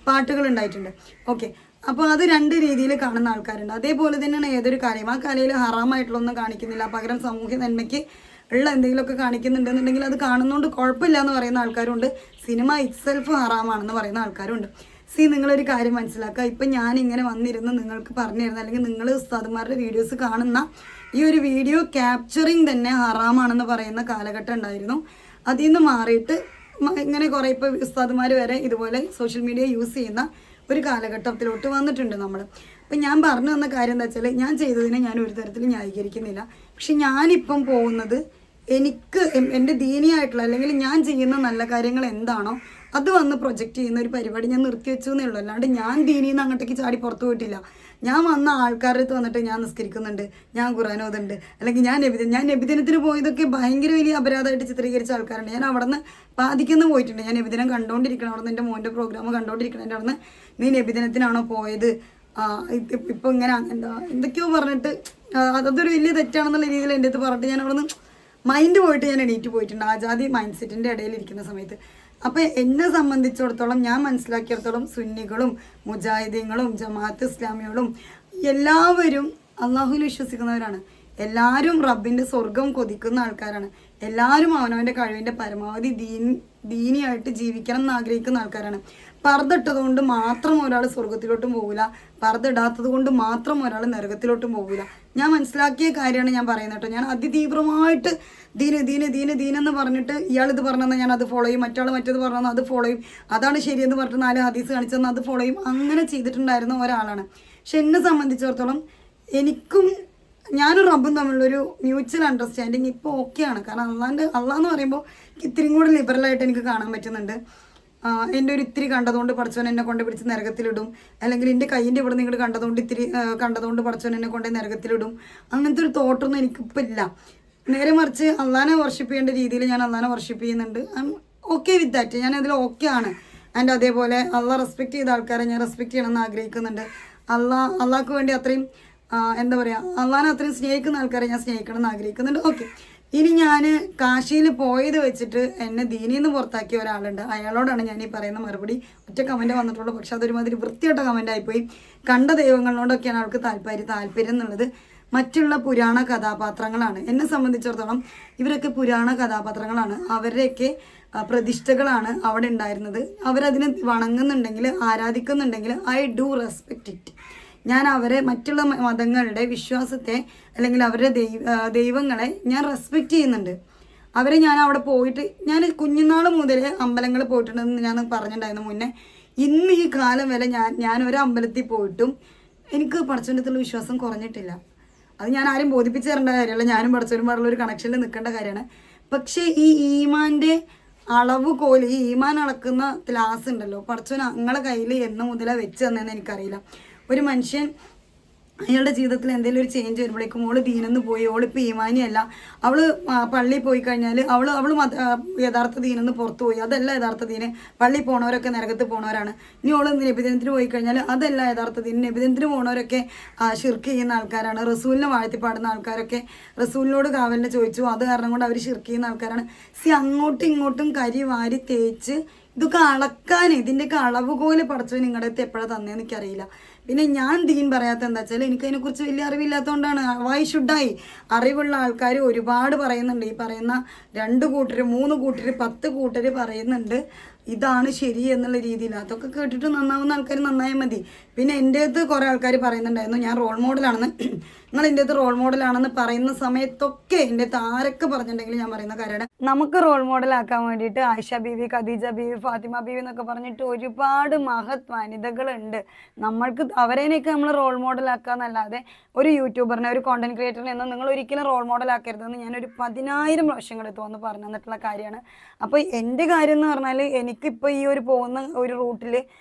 പാട്ടുകൾ ഉണ്ടായിട്ടുണ്ട്. ഓക്കെ, അപ്പോൾ അത് 2 രീതിയിൽ കാണുന്ന ആൾക്കാരുണ്ട്. അതേപോലെ തന്നെയാണ് ഏതൊരു കാര്യം. ആ കലയിൽ ഹറാമായിട്ടുള്ളൊന്നും കാണിക്കുന്നില്ല, പകരം സാമൂഹ്യ നന്മയ്ക്ക് ഉള്ള എന്തെങ്കിലുമൊക്കെ കാണിക്കുന്നുണ്ടെന്നുണ്ടെങ്കിൽ അത് കാണുന്നതുകൊണ്ട് കുഴപ്പമില്ല എന്ന് പറയുന്ന ആൾക്കാരുണ്ട്. സിനിമ ഇറ്റ്സെൽഫ് ഹറാമാണെന്ന് പറയുന്ന ആൾക്കാരുണ്ട്. നിങ്ങളൊരു കാര്യം മനസ്സിലാക്കുക. ഇപ്പം ഞാനിങ്ങനെ വന്നിരുന്ന് നിങ്ങൾക്ക് പറഞ്ഞു തരുന്ന, അല്ലെങ്കിൽ നിങ്ങൾ ഉസ്താദുമാരുടെ വീഡിയോസ് കാണുന്ന ഈ ഒരു വീഡിയോ ക്യാപ്ചറിങ് തന്നെ ഹറാമാണെന്ന് പറയുന്ന കാലഘട്ടം ഉണ്ടായിരുന്നു. അതിൽ നിന്ന് മാറിയിട്ട് ഇങ്ങനെ കുറേ ഇപ്പോൾ ഉസ്താദുമാർ വരെ ഇതുപോലെ സോഷ്യൽ മീഡിയ യൂസ് ചെയ്യുന്ന ഒരു കാലഘട്ടത്തിലോട്ട് വന്നിട്ടുണ്ട് നമ്മൾ. അപ്പം ഞാൻ പറഞ്ഞു വന്ന കാര്യം എന്താ വെച്ചാൽ, ഞാൻ ചെയ്തതിനെ ഞാൻ ഒരു തരത്തിലും ന്യായീകരിക്കുന്നില്ല. പക്ഷെ ഞാനിപ്പം പോകുന്നത് എനിക്ക് എൻ്റെ ദീനിയായിട്ടുള്ള, അല്ലെങ്കിൽ ഞാൻ ചെയ്യുന്ന നല്ല കാര്യങ്ങൾ എന്താണോ അത് വന്ന് പ്രൊജക്റ്റ് ചെയ്യുന്ന ഒരു പരിപാടി ഞാൻ നിർത്തിവെച്ചു എന്നേ ഉള്ളൂ. അല്ലാണ്ട് ഞാൻ ദീനിയിൽ നിന്ന് അങ്ങോട്ടേക്ക് ചാടി പുറത്തു പോയിട്ടില്ല. ഞാൻ വന്ന ആൾക്കാരുടെ അടുത്ത് വന്നിട്ട് ഞാൻ നിസ്കരിക്കുന്നുണ്ട്, ഞാൻ ഖുർആൻ ഓതുന്നുണ്ട്, അല്ലെങ്കിൽ ഞാൻ നബിദിനത്തിന് പോയതൊക്കെ ഭയങ്കര വലിയ അപരാധമായിട്ട് ചിത്രീകരിച്ച ആൾക്കാരുണ്ട്. ഞാൻ അവിടെ നിന്ന് പാതിക്കുന്ന പോയിട്ടുണ്ട്. ഞാൻ നബിദിനം കണ്ടുകൊണ്ടിരിക്കണം, അവിടെ നിന്ന് എൻ്റെ മോൻ്റെ പ്രോഗ്രാം കണ്ടുകൊണ്ടിരിക്കണം. എൻ്റെ അവിടെ നിന്ന് നീ നബിദിനത്തിനാണോ പോയത്, ഇപ്പോൾ ഇങ്ങനെ എന്തൊക്കെയോ പറഞ്ഞിട്ട് അതൊരു വലിയ തെറ്റാണെന്നുള്ള രീതിയിൽ എൻ്റെ അടുത്ത് പറഞ്ഞിട്ട് ഞാൻ അവിടെ നിന്ന് മൈൻഡ് പോയിട്ട് ഞാൻ എണീറ്റ് പോയിട്ടുണ്ട്. ആജാദി മൈൻഡ് സെറ്റിൻ്റെ ഇടയിൽ ഇരിക്കുന്ന സമയത്ത്. അപ്പോൾ എന്നെ സംബന്ധിച്ചിടത്തോളം, ഞാൻ മനസ്സിലാക്കിയിടത്തോളം സുന്നികളും മുജാഹിദീങ്ങളും ജമാഅത്ത് ഇസ്ലാമികളും എല്ലാവരും അള്ളാഹുവിൽ വിശ്വസിക്കുന്നവരാണ്. എല്ലാവരും റബ്ബിൻ്റെ സ്വർഗം കൊതിക്കുന്ന ആൾക്കാരാണ്. എല്ലാവരും അവനവൻ്റെ കഴിവിൻ്റെ പരമാവധി ദീനിയായിട്ട് ജീവിക്കണം എന്ന് ആഗ്രഹിക്കുന്ന ആൾക്കാരാണ്. പർദ്ദ ഇട്ടതുകൊണ്ട് മാത്രം ഒരാൾ സ്വർഗത്തിലോട്ടും പോകില്ല, പർദ്ദ ഇടാത്തത് കൊണ്ട് മാത്രം ഒരാൾ നരകത്തിലോട്ടും പോകില്ല. ഞാൻ മനസ്സിലാക്കിയ കാര്യമാണ് ഞാൻ പറയുന്നത് കേട്ടോ. ഞാൻ അതിതീവ്രമായിട്ട് ദീനെന്ന് പറഞ്ഞിട്ട് ഇയാളിത് പറഞ്ഞെന്നാൽ ഞാൻ അത് ഫോളോ ചെയ്യും, മറ്റാൾ മറ്റേത് പറഞ്ഞെന്നാൽ അത് ഫോളോ ചെയ്യും, അതാണ് ശരിയെന്ന് പറഞ്ഞിട്ട് 4 ഹദീസ് കാണിച്ചെന്നാൽ അത് ഫോളോ ചെയ്യും. അങ്ങനെ ചെയ്തിട്ടുണ്ടായിരുന്ന ഒരാളാണ്. പക്ഷെ എന്നെ സംബന്ധിച്ചിടത്തോളം ഞാനും റബ്ബും തമ്മിലുള്ളൊരു മ്യൂച്വൽ അണ്ടർസ്റ്റാൻഡിങ് ഇപ്പോൾ ഓക്കെയാണ്. കാരണം അള്ളാന്ന് പറയുമ്പോൾ ഇത്തിരിയും കൂടെ ലിബറലായിട്ട് എനിക്ക് കാണാൻ പറ്റുന്നുണ്ട്. എൻ്റെ ഒരു ഇത്തിരി കണ്ടതുകൊണ്ട് പഠിച്ചവൻ എന്നെ കൊണ്ട് പിടിച്ച് നരകത്തിലിടും, അല്ലെങ്കിൽ എൻ്റെ കയ്യിൻ്റെ ഇവിടെ നിങ്ങൾ കണ്ടതുകൊണ്ട് പഠിച്ചവൻ എന്നെ കൊണ്ട് നരകത്തിലിടും. അങ്ങനത്തെ ഒരു തോട്ടൊന്നും എനിക്കിപ്പോൾ ഇല്ല. നേരെ മറിച്ച് അള്ളാനെ വർഷിപ്പ് ചെയ്യേണ്ട രീതിയിൽ ഞാൻ അള്ളാനെ വർഷിപ്പ് ചെയ്യുന്നുണ്ട്. I M okay with that. ഞാൻ അതിൽ ഓക്കെ ആണ്. ആൻഡ് അതേപോലെ അള്ളാഹ് റെസ്പെക്റ്റ് ചെയ്ത ആൾക്കാരെ ഞാൻ റെസ്പെക്റ്റ് ചെയ്യണമെന്ന് ആഗ്രഹിക്കുന്നുണ്ട്. അള്ളാഹ്ക്ക് വേണ്ടി അത്രയും എന്താ പറയുക, അള്ളാനെ അത്രയും സ്നേഹിക്കുന്ന ആൾക്കാരെ ഞാൻ സ്നേഹിക്കണം എന്ന് ആഗ്രഹിക്കുന്നുണ്ട്. ഓക്കെ, ഇനി ഞാൻ കാശിയിൽ പോയത് വെച്ചിട്ട് എന്നെ ദീനിൽ നിന്ന് പുറത്താക്കിയ ഒരാളുണ്ട്. അയാളോടാണ് ഞാൻ ഈ പറയുന്ന മറുപടി. ഒറ്റ കമൻറ്റ് വന്നിട്ടുള്ളൂ, പക്ഷെ അതൊരുമാതിരി വൃത്തിയായിട്ട കമൻ്റ് ആയിപ്പോയി. കണ്ട ദൈവങ്ങളോടൊക്കെയാണ് അവൾക്ക് താല്പര്യം എന്നുള്ളത്. മറ്റുള്ള പുരാണ കഥാപാത്രങ്ങളാണ്. എന്നെ സംബന്ധിച്ചിടത്തോളം ഇവരൊക്കെ പുരാണ കഥാപാത്രങ്ങളാണ്. അവരുടെയൊക്കെ പ്രതിഷ്ഠകളാണ് അവിടെ ഉണ്ടായിരുന്നത്. അവരതിനെ വണങ്ങുന്നുണ്ടെങ്കിൽ, ആരാധിക്കുന്നുണ്ടെങ്കിൽ ഐ ഡു റെസ്പെക്റ്റ് ഇറ്റ്. ഞാൻ അവരെ, മറ്റുള്ള മതങ്ങളുടെ വിശ്വാസത്തെ അല്ലെങ്കിൽ അവരുടെ ദൈവങ്ങളെ ഞാൻ റെസ്പെക്റ്റ് ചെയ്യുന്നുണ്ട്. അവരെ ഞാൻ അവിടെ പോയിട്ട്, ഞാൻ കുഞ്ഞുനാൾ മുതൽ അമ്പലങ്ങളിൽ പോയിട്ടുണ്ടെന്ന് ഞാൻ പറഞ്ഞിട്ടുണ്ടായിരുന്നു മുന്നേ. ഇന്ന് ഈ കാലം വരെ ഞാൻ ഒരു അമ്പലത്തിൽ പോയിട്ടും എനിക്ക് പടച്ചവൻ്റെ വിശ്വാസം കുറഞ്ഞിട്ടില്ല. അത് ഞാൻ ആരും ബോധിപ്പിച്ച് തരേണ്ട കാര്യമല്ല. ഞാനും പടച്ചവനും പാടുള്ള ഒരു കണക്ഷനിൽ നിൽക്കേണ്ട കാര്യമാണ്. പക്ഷേ ഈ ഈമാൻ്റെ അളവ് കോല്, ഈ ഈമാൻ അളക്കുന്ന ഗ്ലാസ് ഉണ്ടല്ലോ, പടച്ചവൻ നിങ്ങളെ കയ്യിൽ എന്ന് മുതലാണ് വെച്ച് തന്നതെന്ന് എനിക്കറിയില്ല. ഒരു മനുഷ്യൻ അയാളുടെ ജീവിതത്തിൽ എന്തെങ്കിലും ഒരു ചേഞ്ച് വരുമ്പോഴേക്കും ഓള് ദീനെന്ന് പോയി, ഓളിപ്പോൾ ഈമാനിയല്ല, അവൾ പള്ളിയിൽ പോയി കഴിഞ്ഞാൽ അവൾ യഥാർത്ഥ ദീനെന്ന് പുറത്തു പോയി, അതല്ല യഥാർത്ഥ ദീന്. പള്ളിയിൽ പോണവരൊക്കെ നരകത്ത് പോണവരാണ്. ഇനി ഓൾ നബിദിനത്തിന് പോയി കഴിഞ്ഞാൽ അതല്ല യഥാർത്ഥ ദീന്. നബിദിനത്തിന് പോണവരൊക്കെ ഷിർക്ക് ചെയ്യുന്ന ആൾക്കാരാണ്. റസൂലിനെ വാഴ്ത്തിപ്പാടുന്ന ആൾക്കാരൊക്കെ റസൂലിനോട് കാവലിനെ ചോദിച്ചു, അത് കാരണം കൊണ്ട് അവർ ഷിർക്ക് ചെയ്യുന്ന ആൾക്കാരാണ്. അങ്ങോട്ടും ഇങ്ങോട്ടും കരി വാരി തേച്ച് ഇതൊക്കെ അളക്കാൻ, ഇതിൻ്റെയൊക്കെ അളവുകോല് പടച്ചവൻ നിങ്ങളുടെ അടുത്ത് എപ്പോഴാണ് തന്നതെന്ന് എനിക്കറിയില്ല. പിന്നെ ഞാൻ ദീൻ പറയാത്ത എന്താ വെച്ചാൽ എനിക്കതിനെക്കുറിച്ച് വലിയ അറിവില്ലാത്തതുകൊണ്ടാണ്. വൈ ഷുഡായി? അറിവുള്ള ആൾക്കാർ ഒരുപാട് പറയുന്നുണ്ട്. ഈ പറയുന്ന 2 കൂട്ടർ 3 കൂട്ടർ 10 കൂട്ടർ പറയുന്നുണ്ട് ഇതാണ് ശരി എന്നുള്ള രീതിയിൽ. അതൊക്കെ കേട്ടിട്ട് നന്നാവുന്ന ആൾക്കാർ നന്നായാൽ മതി. പിന്നെ എൻ്റെ അടുത്ത് കുറേ ആൾക്കാർ പറയുന്നുണ്ടായിരുന്നു ഞാൻ റോൾ മോഡലാണെന്ന്. നിങ്ങൾ എൻ്റെ അടുത്ത് റോൾ മോഡലാണെന്ന് പറയുന്ന സമയത്തൊക്കെ എൻ്റെ അടുത്ത് ആരൊക്കെ പറഞ്ഞിട്ടുണ്ടെങ്കിൽ ഞാൻ പറയുന്ന കാര്യമാണ്, നമുക്ക് റോൾ മോഡലാക്കാൻ വേണ്ടിയിട്ട് ആയിഷ ബീവി, ഖദീജ ബീവി, ഫാത്തിമ ബീവി എന്നൊക്കെ പറഞ്ഞിട്ട് ഒരുപാട് മഹത് വനിതകളുണ്ട്. നമ്മൾക്ക് അവരേനെയൊക്കെ നമ്മൾ റോൾ മോഡലാക്കുക എന്നല്ലാതെ ഒരു യൂട്യൂബറിനെ, ഒരു കോണ്ടന്റ് ക്രിയേറ്ററിനെ ഒന്നും നിങ്ങൾ ഒരിക്കലും റോൾ മോഡലാക്കരുതെന്ന് ഞാനൊരു 10,000 പ്രാവശ്യങ്ങളെടുത്ത് വന്ന് പറഞ്ഞു തന്നിട്ടുള്ള കാര്യമാണ്. അപ്പോൾ എൻ്റെ കാര്യം എന്ന് പറഞ്ഞാൽ എനിക്കിപ്പോൾ ഈ ഒരു പോകുന്ന ഒരു റൂട്ടിൽ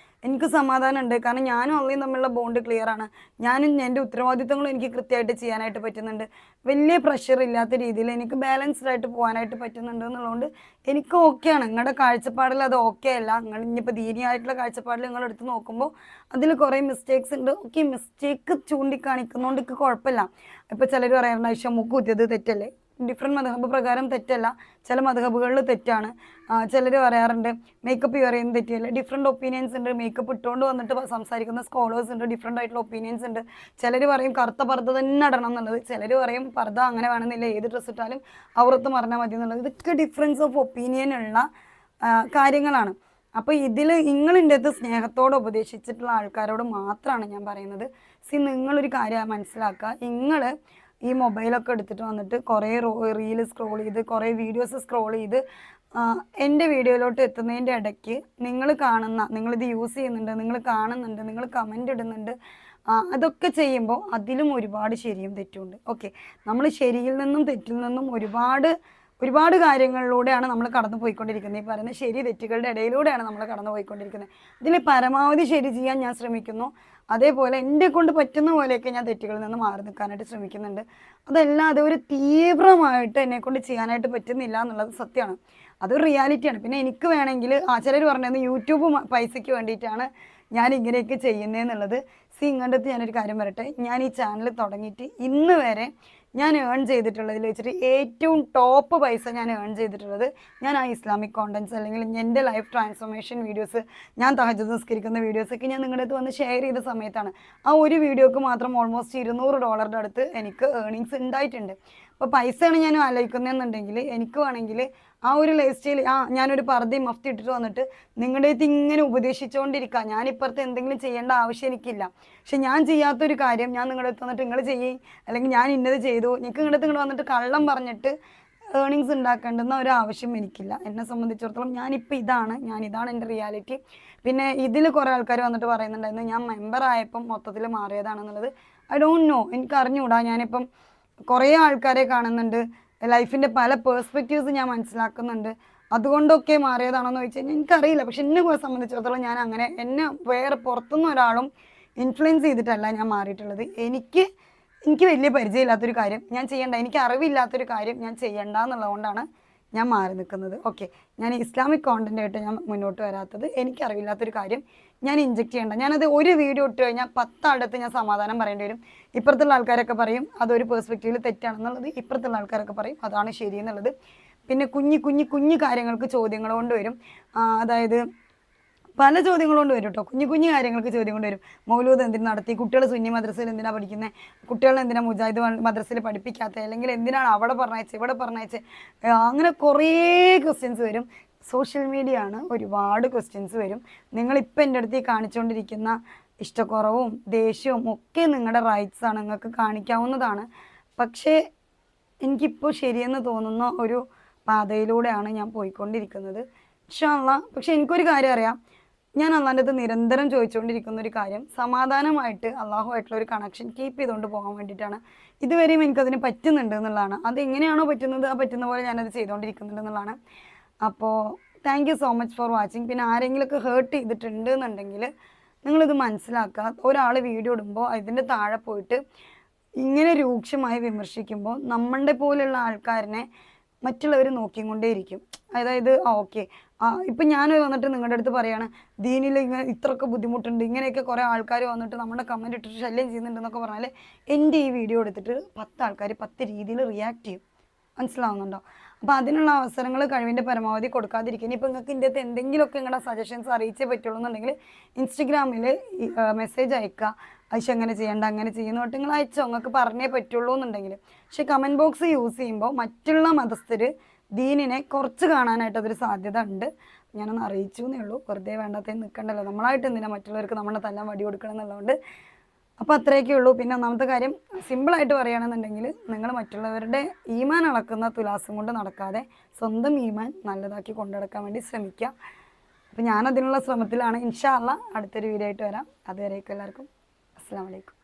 എനിക്ക് സമാധാനമുണ്ട്. കാരണം ഞാനും അള്ളയും തമ്മിലുള്ള ബോണ്ട് ക്ലിയർ ആണ്. ഞാനും എൻ്റെ ഉത്തരവാദിത്തങ്ങളും എനിക്ക് കൃത്യമായിട്ട് ചെയ്യാനായിട്ട് പറ്റുന്നുണ്ട്. വലിയ പ്രഷർ ഇല്ലാത്ത രീതിയിൽ എനിക്ക് ബാലൻസ്ഡ് ആയിട്ട് പോകാനായിട്ട് പറ്റുന്നുണ്ട് എന്നുള്ളതുകൊണ്ട് എനിക്ക് ഓക്കെയാണ്. നിങ്ങളുടെ കാഴ്ചപ്പാടിൽ അത് ഓക്കെ അല്ല. നിങ്ങൾ ഇനിയിപ്പോൾ ദീനിയായിട്ടുള്ള കാഴ്ചപ്പാടിൽ നിങ്ങൾ എടുത്ത് നോക്കുമ്പോൾ അതിൽ കുറേ മിസ്റ്റേക്സ് ഉണ്ട്. ഓക്കെ, മിസ്റ്റേക്ക് ചൂണ്ടിക്കാണിക്കുന്നതുകൊണ്ട് എനിക്ക് കുഴപ്പമില്ല. ഇപ്പോൾ ചിലർ പറയാറുണ്ട് ആയിഷ മൂക്ക് കുത്തിയത് തെറ്റല്ലേ. ഡിഫറെൻറ്റ് മദ്ഹബ് പ്രകാരം തെറ്റല്ല, ചില മദ്ഹബുകളിൽ തെറ്റാണ്. ചിലർ പറയാറുണ്ട് മേക്കപ്പ് യൂസ് ചെയ്യുന്നത് തെറ്റിയല്ല. ഡിഫറെൻറ്റ് ഒപ്പീനിയൻസ് ഉണ്ട്. മേക്കപ്പ് ഇട്ടുകൊണ്ട് വന്നിട്ട് സംസാരിക്കുന്ന സ്കോളേഴ്സ് ഉണ്ട്. ഡിഫറെൻ്റ് ആയിട്ടുള്ള ഒപ്പീനിയൻസ് ഉണ്ട്. ചിലർ പറയും കറുത്ത പർദ്ദ തന്നെ ഇടണം എന്നുള്ളത്. ചിലർ പറയും പർദ്ദ അങ്ങനെ വേണമെന്നില്ല, ഏത് ഡ്രസ്സ് ഇട്ടാലും ഔറത്ത് മറന്നാൽ മതി എന്നുള്ളത്. ഇതൊക്കെ ഡിഫറൻസ് ഓഫ് ഒപ്പീനിയൻ ഉള്ള കാര്യങ്ങളാണ്. അപ്പോൾ ഇതിൽ നിങ്ങളിൻ്റെ അടുത്ത് സ്നേഹത്തോടെ ഉപദേശിച്ചിട്ടുള്ള ആൾക്കാരോട് മാത്രമാണ് ഞാൻ പറയുന്നത്, നിങ്ങളൊരു കാര്യം മനസ്സിലാക്കുക. നിങ്ങൾ ഈ മൊബൈലൊക്കെ എടുത്തിട്ട് വന്നിട്ട് കുറേ റീൽ സ്ക്രോൾ ചെയ്ത് കുറേ വീഡിയോസ് സ്ക്രോൾ ചെയ്ത് എൻ്റെ വീഡിയോയിലോട്ട് എത്തുന്നതിൻ്റെ ഇടയ്ക്ക് നിങ്ങളിത് യൂസ് ചെയ്യുന്നുണ്ട്, നിങ്ങൾ കാണുന്നുണ്ട്, നിങ്ങൾ കമൻ്റ് ഇടുന്നുണ്ട്, അതൊക്കെ ചെയ്യുമ്പോൾ അതിലും ഒരുപാട് ശരിയും തെറ്റുമുണ്ട്. ഓക്കെ, നമ്മൾ ശരിയിൽ നിന്നും തെറ്റിൽ നിന്നും ഒരുപാട് കാര്യങ്ങളിലൂടെയാണ് നമ്മൾ കടന്നു പോയിക്കൊണ്ടിരിക്കുന്നത്. ഈ പറയുന്ന ശരി തെറ്റുകളുടെ ഇടയിലൂടെയാണ് നമ്മൾ കടന്നു പോയിക്കൊണ്ടിരിക്കുന്നത്. ഇതിൽ പരമാവധി ശരി ചെയ്യാൻ ഞാൻ ശ്രമിക്കുന്നു. അതേപോലെ എൻ്റെ കൊണ്ട് പറ്റുന്ന പോലെയൊക്കെ ഞാൻ തെറ്റുകളിൽ നിന്ന് മാറി നിൽക്കാനായിട്ട് ശ്രമിക്കുന്നുണ്ട്. അതല്ലാതെ ഒരു തീവ്രമായിട്ട് എന്നെക്കൊണ്ട് ചെയ്യാനായിട്ട് പറ്റുന്നില്ല എന്നുള്ളത് സത്യമാണ്. അതൊരു റിയാലിറ്റിയാണ്. പിന്നെ എനിക്ക് വേണമെങ്കിൽ ചിലർ പറഞ്ഞത് യൂട്യൂബ് പൈസയ്ക്ക് വേണ്ടിയിട്ടാണ് ഞാൻ ഇങ്ങനെയൊക്കെ ചെയ്യുന്നതെന്നുള്ളത്. ഇങ്ങോട്ട് ഞാനൊരു കാര്യം പറയട്ടെ, ഞാൻ ഈ ചാനൽ തുടങ്ങിയിട്ട് ഇന്ന് വരെ ഞാൻ ഏൺ ചെയ്തിട്ടുള്ളതിൽ വെച്ചിട്ട് ഏറ്റവും ടോപ്പ് പൈസ ഞാൻ ഏൺ ചെയ്തിട്ടുള്ളത് ഞാൻ ആ ഇസ്ലാമിക് കോണ്ടൻറ്റ്സ് അല്ലെങ്കിൽ എൻ്റെ ലൈഫ് ട്രാൻസ്ഫോർമേഷൻ വീഡിയോസ്, ഞാൻ തഹജ്ജുദ് നിസ്കരിക്കുന്ന വീഡിയോസൊക്കെ ഞാൻ നിങ്ങളുടെ അടുത്ത് വന്ന് ഷെയർ ചെയ്ത സമയത്താണ്. ആ ഒരു വീഡിയോക്ക് മാത്രം ഓൾമോസ്റ്റ് $200 അടുത്ത് എനിക്ക് ഏർണിങ്സ് ഉണ്ടായിട്ടുണ്ട്. അപ്പോൾ പൈസയാണ് ഞാൻ ആലോചിക്കുന്നതെന്നുണ്ടെങ്കിൽ എനിക്ക് വേണമെങ്കിൽ ആ ഒരു ലൈഫ് സ്റ്റൈൽ ഞാനൊരു പർദ്ദയും മഫ്തി ഇട്ടിട്ട് വന്നിട്ട് നിങ്ങളുടെ അടുത്ത് ഇങ്ങനെ ഉപദേശിച്ചുകൊണ്ടിരിക്കുക. ഞാനിപ്പുറത്ത് എന്തെങ്കിലും ചെയ്യേണ്ട ആവശ്യം എനിക്കില്ല. പക്ഷെ ഞാൻ ചെയ്യാത്തൊരു കാര്യം ഞാൻ നിങ്ങളുടെ അടുത്ത് വന്നിട്ട് നിങ്ങൾ ചെയ്യും, അല്ലെങ്കിൽ ഞാൻ ഇന്നത് ചെയ്തു, നിങ്ങൾക്ക് ഇങ്ങോട്ട് വന്നിട്ട് കള്ളം പറഞ്ഞിട്ട് ഏർണിങ്സ് ഉണ്ടാക്കേണ്ടുന്ന ഒരു ആവശ്യം എനിക്കില്ല. എന്നെ സംബന്ധിച്ചിടത്തോളം ഇതാണ് എൻ്റെ റിയാലിറ്റി. പിന്നെ ഇതിൽ കുറേ ആൾക്കാർ വന്നിട്ട് പറയുന്നുണ്ടായിരുന്നു ഞാൻ മെമ്പർ ആയപ്പം മൊത്തത്തിൽ മാറിയതാണെന്നുള്ളത്. ഐ ഡോണ്ട് നോ, എനിക്ക് അറിഞ്ഞുകൂടാ. ഞാനിപ്പം കുറേ ആൾക്കാരെ കാണുന്നുണ്ട്, ലൈഫിൻ്റെ പല പേഴ്സ്പെക്റ്റീവ്സ് ഞാൻ മനസ്സിലാക്കുന്നുണ്ട്. അതുകൊണ്ടൊക്കെ മാറിയതാണെന്ന് ചോദിച്ചു കഴിഞ്ഞാൽ എനിക്കറിയില്ല. പക്ഷെ എന്നെ സംബന്ധിച്ചിടത്തോളം ഞാൻ അങ്ങനെ എന്നെ വേറെ പുറത്തുനിന്ന് ഒരാളും ഇൻഫ്ലുവൻസ് ചെയ്തിട്ടല്ല ഞാൻ മാറിയിട്ടുള്ളത്. എനിക്ക് വലിയ പരിചയമില്ലാത്തൊരു കാര്യം ഞാൻ ചെയ്യണ്ട, എനിക്ക് അറിവില്ലാത്തൊരു കാര്യം ഞാൻ ചെയ്യണ്ട എന്നുള്ളതുകൊണ്ടാണ് ഞാൻ മാറി നിൽക്കുന്നത്. ഓക്കെ, ഞാൻ ഇസ്ലാമിക് കോണ്ടൻ്റായിട്ട് ഞാൻ മുന്നോട്ട് വരാത്തത് എനിക്കറിവില്ലാത്തൊരു കാര്യം ഞാൻ ഇൻജെക്റ്റ് ചെയ്യേണ്ട. ഞാനത് ഒരു വീഡിയോ ഇട്ട് കഴിഞ്ഞാൽ 10 ആളുടെ ഞാൻ സമാധാനം പറയേണ്ടി വരും. ഇപ്പുറത്തുള്ള ആൾക്കാരൊക്കെ പറയും അതൊരു പേഴ്സ്പെക്റ്റീവിൽ തെറ്റാണെന്നുള്ളത്, ഇപ്പുറത്തുള്ള ആൾക്കാരൊക്കെ പറയും അതാണ് ശരി എന്നുള്ളത്. പിന്നെ കുഞ്ഞു കാര്യങ്ങൾക്ക് ചോദ്യങ്ങൾ കൊണ്ട് വരും. അതായത് പല ചോദ്യങ്ങൾ കൊണ്ട് വരും കേട്ടോ. കുഞ്ഞു കാര്യങ്ങൾക്ക് ചോദ്യം കൊണ്ട് വരും. മൗലൂദ് എന്തിനു നടത്തി, കുട്ടികൾ സുന്നി മദ്രസയിൽ എന്തിനാണ് പഠിക്കുന്നത്, കുട്ടികളെ എന്തിനാണ് മുജാഹിദ് മദ്രസയിൽ പഠിപ്പിക്കാത്തത്, അല്ലെങ്കിൽ എന്തിനാണ് അവിടെ പറഞ്ഞയച്ചത് ഇവിടെ പറഞ്ഞയച്ചത്, അങ്ങനെ കുറേ ക്വസ്റ്റ്യൻസ് വരും. സോഷ്യൽ മീഡിയ ആണ്, ഒരുപാട് ക്വസ്റ്റ്യൻസ് വരും. നിങ്ങളിപ്പോൾ എൻ്റെ അടുത്ത് കാണിച്ചുകൊണ്ടിരിക്കുന്ന ഇഷ്ടക്കുറവും ദേഷ്യവും ഒക്കെ നിങ്ങളുടെ റൈറ്റ്സ് ആണ്, നിങ്ങൾക്ക് കാണിക്കാവുന്നതാണ്. പക്ഷേ എനിക്കിപ്പോൾ ശരിയെന്ന് തോന്നുന്ന ഒരു പാതയിലൂടെയാണ് ഞാൻ പോയിക്കൊണ്ടിരിക്കുന്നത് ഇൻഷാ അല്ലാഹ്. പക്ഷെ എനിക്കൊരു കാര്യം അറിയാം, ഞാൻ അള്ളാൻ്റെ അടുത്ത് നിരന്തരം ചോദിച്ചുകൊണ്ടിരിക്കുന്ന ഒരു കാര്യം സമാധാനമായിട്ട് അള്ളാഹുമായിട്ടുള്ള ഒരു കണക്ഷൻ കീപ്പ് ചെയ്തുകൊണ്ട് പോകാൻ വേണ്ടിയിട്ടാണ്. ഇതുവരെയും എനിക്കതിന് പറ്റുന്നുണ്ട് എന്നുള്ളതാണ്. അത് എങ്ങനെയാണോ പറ്റുന്നത് ആ പറ്റുന്ന പോലെ ഞാനത് ചെയ്തുകൊണ്ടിരിക്കുന്നുണ്ട് എന്നുള്ളതാണ്. അപ്പോൾ thank you so much for watching. പിന്നെ ആരെങ്കിലുമൊക്കെ ഹേർട്ട് ചെയ്തിട്ടുണ്ട് എന്നുണ്ടെങ്കിൽ നിങ്ങളിത് മനസ്സിലാക്കുക. ഒരാൾ വീഡിയോ ഇടുമ്പോൾ അതിൻ്റെ താഴെ പോയിട്ട് ഇങ്ങനെ രൂക്ഷമായി വിമർശിക്കുമ്പോൾ നമ്മളുടെ പോലെയുള്ള ആൾക്കാരനെ മറ്റുള്ളവർ നോക്കിക്കൊണ്ടേയിരിക്കും. അതായത് ഓക്കെ ഇപ്പം ഞാൻ വന്നിട്ട് നിങ്ങളുടെ അടുത്ത് പറയുകയാണ് ദീനിൽ ഇങ്ങനെ ഇത്രയൊക്കെ ബുദ്ധിമുട്ടുണ്ട്, ഇങ്ങനെയൊക്കെ കുറേ ആൾക്കാർ വന്നിട്ട് നമ്മുടെ കമൻറ്റ് ഇട്ടിട്ട് ശല്യം ചെയ്യുന്നുണ്ടെന്നൊക്കെ പറഞ്ഞാൽ എൻ്റെ ഈ വീഡിയോ എടുത്തിട്ട് 10 ആൾക്കാർ 10 രീതിയിൽ റിയാക്ട് ചെയ്യും. മനസ്സിലാവുന്നുണ്ടോ? അപ്പോൾ അതിനുള്ള അവസരങ്ങൾ കഴിവിൻ്റെ പരമാവധി കൊടുക്കാതിരിക്കുക. ഇനിയിപ്പോൾ നിങ്ങൾക്ക് ഇതിൻ്റെ അകത്ത് എന്തെങ്കിലുമൊക്കെ നിങ്ങളുടെ സജഷൻസ് അറിയിച്ചേ പറ്റുള്ളൂ എന്നുണ്ടെങ്കിൽ ഇൻസ്റ്റഗ്രാമിൽ മെസ്സേജ് അയക്കുക. ആയിഷ അങ്ങനെ ചെയ്യേണ്ട അങ്ങനെ ചെയ്യുന്ന തൊട്ട് നിങ്ങൾ അയച്ചോ, നിങ്ങൾക്ക് പറഞ്ഞേ പറ്റുള്ളൂ എന്നുണ്ടെങ്കിൽ. പക്ഷേ കമൻറ്റ് ബോക്സ് യൂസ് ചെയ്യുമ്പോൾ മറ്റുള്ള മതസ്ഥർ ദീനിനെ കുറച്ച് കാണാനായിട്ട് അതൊരു സാധ്യത ഉണ്ട്. ഞാനൊന്ന് അറിയിച്ചു എന്നേ ഉള്ളൂ. വെറുതെ വേണ്ടാത്തതിന് നിൽക്കണ്ടല്ലോ, നമ്മളായിട്ട് എന്തിനാ മറ്റുള്ളവർക്ക് നമ്മളെ തല്ലാൻ വടി കൊടുക്കണം എന്നുള്ളതുകൊണ്ട്. അപ്പോൾ അത്രയൊക്കെ ഉള്ളൂ. പിന്നെ ഒന്നാമത്തെ കാര്യം സിമ്പിളായിട്ട് പറയുകയാണെന്നുണ്ടെങ്കിൽ നിങ്ങൾ മറ്റുള്ളവരുടെ ഈമാൻ അളക്കുന്ന തുലാസും കൊണ്ട് നടക്കാതെ സ്വന്തം ഈമാൻ നല്ലതാക്കി കൊണ്ടുനടക്കാൻ വേണ്ടി ശ്രമിക്കുക. അപ്പോൾ ഞാനതിനുള്ള ശ്രമത്തിലാണ്. ഇൻഷാ അള്ളാ അടുത്തൊരു വീഡിയോ ആയിട്ട് വരാം. അതുവരേക്കും എല്ലാവർക്കും അസ്സലാമു അലൈക്കും.